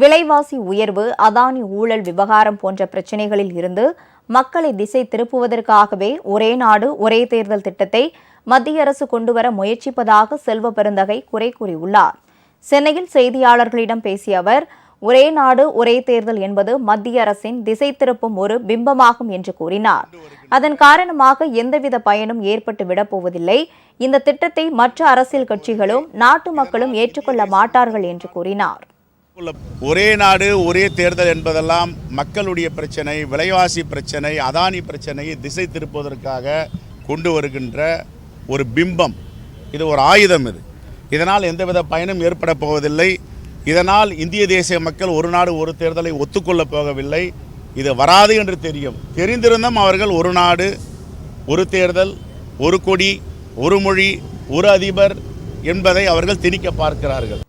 விலைவாசி உயர்வு, அதானி ஊழல் விவகாரம் போன்ற பிரச்சினைகளில் இருந்து மக்களை திசை திருப்புவதற்காகவே ஒரே நாடு ஒரே தேர்தல் திட்டத்தை மத்திய அரசு கொண்டுவர முயற்சிப்பதாக செல்வ பெருந்தகை குறை கூறியுள்ளார். சென்னையில் செய்தியாளர்களிடம் பேசிய அவர், ஒரே நாடு ஒரே தேர்தல் என்பது மத்திய அரசின் திசை திருப்பும் ஒரு பிம்பமாகும் என்று கூறினார். அதன் காரணமாக எந்தவித பயனும் ஏற்பட்டு விடப்போவதில்லை. இந்த திட்டத்தை மற்ற அரசியல் கட்சிகளும் நாட்டு மக்களும் ஏற்றுக்கொள்ள மாட்டார்கள் என்று கூறினார். ஒரே நாடு ஒரே தேர்தல் என்பதெல்லாம் மக்களுடைய பிரச்சனை, விலைவாசி பிரச்சனை, அதானி பிரச்சனையை திசை திருப்புவதற்காக கொண்டு வருகின்ற ஒரு பிம்பம். இது ஒரு ஆயுதம். இதனால் எந்தவித பயனும் ஏற்பட போவதில்லை. இதனால் இந்திய தேசிய மக்கள் ஒரு நாடு ஒரு தேர்தலை ஒத்துக்கொள்ளப் போகவில்லை. இது வராது என்று தெரிந்திருந்தும் அவர்கள் ஒரு நாடு ஒரு தேர்தல், ஒரு கொடி, ஒரு மொழி, ஒரு அதிபர் என்பதை அவர்கள் திணிக்க பார்க்கிறார்கள்.